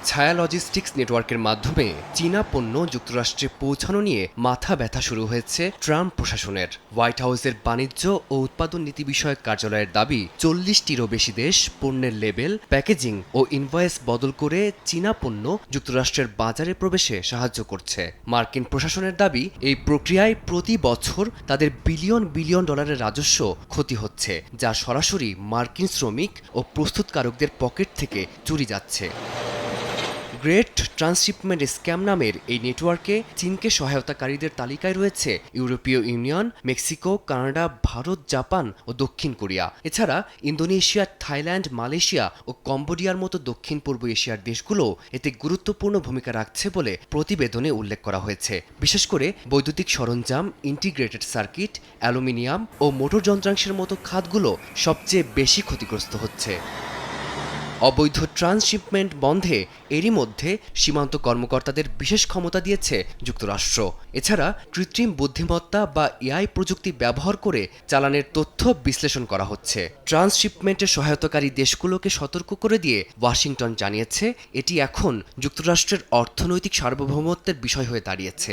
ছায়া লজিস্টিক্স নেটওয়ার্কের মাধ্যমে চীনা পণ্য যুক্তরাষ্ট্রে পৌঁছানো নিয়ে মাথা ব্যথা শুরু হয়েছে ট্রাম্প প্রশাসনের। হোয়াইট হাউসের বাণিজ্য ও উৎপাদন নীতি বিষয়ক কার্যালয়ের দাবি 40টিরও বেশি দেশ পণ্যের লেবেল, প্যাকেজিং ও ইনভয়েস বদল করে চীনা পণ্য যুক্তরাষ্ট্রের বাজারে প্রবেশে সাহায্য করছে। মার্কিন প্রশাসনের দাবি, এই প্রক্রিয়ায় প্রতি বছর তাদের বিলিয়ন বিলিয়ন ডলারের রাজস্ব ক্ষতি হচ্ছে, যা সরাসরি মার্কিন শ্রমিক ও প্রস্তুতকারকদের পকেট থেকে চুরি যাচ্ছে। গ্রেট ট্রান্সশিপমেন্ট স্ক্যাম নামের এই নেটওয়ার্কে চীনকে সহায়তাকারীদের তালিকায় রয়েছে ইউরোপীয় Union, Mexico, Canada, Bharat, Japan ও দক্ষিণ কোরিয়া। এছাড়া ইন্দোনেশিয়া, থাইল্যান্ড, মালয়েশিয়া ও কম্বোডিয়ার মতো দক্ষিণ পূর্ব এশিয়ার দেশগুলো এতে গুরুত্বপূর্ণ ভূমিকা রাখছে বলে প্রতিবেদনে উল্লেখ করা হয়েছে। বিশেষ করে বৈদ্যুতিক সরঞ্জাম, ইন্টিগ্রেটেড সার্কিট, অ্যালুমিনিয়াম ও মোটর যন্ত্রাংশের মতো খাতগুলো সবচেয়ে বেশি ক্ষতিগ্রস্ত হচ্ছে। অবৈধ ট্রান্সশিপমেন্ট বন্ধে এরই মধ্যে সীমান্ত কর্মকর্তাদের বিশেষ ক্ষমতা দিয়েছে যুক্তরাষ্ট্র। এছাড়া কৃত্রিম বুদ্ধিমত্তা বা এআই প্রযুক্তি ব্যবহার করে চালানের তথ্য বিশ্লেষণ করা হচ্ছে। ট্রান্সশিপমেন্টের সহায়তাকারী দেশগুলোকে সতর্ক করে দিয়ে ওয়াশিংটন জানিয়েছে, এটি এখন যুক্তরাষ্ট্রের অর্থনৈতিক সার্বভৌমত্বের বিষয় হয়ে দাঁড়িয়েছে।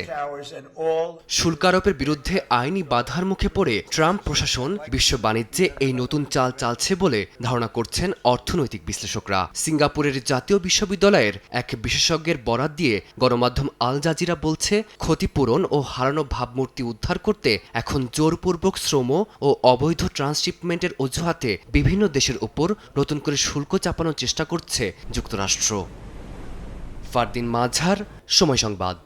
শুল্ক আরোপের বিরুদ্ধে আইনি বাধার মুখে পড়ে ট্রাম্প প্রশাসন বিশ্ব বাণিজ্যে এই নতুন চাল চালছে বলে ধারণা করছেন অর্থনৈতিক বিশ্লেষকরা। সিঙ্গাপুরের জাতীয় বিশ্ববিদ্যালয়ের এক বিশেষজ্ঞের বরাত দিয়ে গণমাধ্যম আল জাজিরা বলছে, ক্ষতিপূরণ ও হারানো ভাবমূর্তি উদ্ধার করতে এখন জোরপূর্বক শ্রম ও অবৈধ ট্রান্সশিপমেন্টের অজুহাতে বিভিন্ন দেশের উপর নতুন করে শুল্ক চাপানোর চেষ্টা করছে যুক্তরাষ্ট্র। ফারদিন মাঝার, সময় সংবাদ।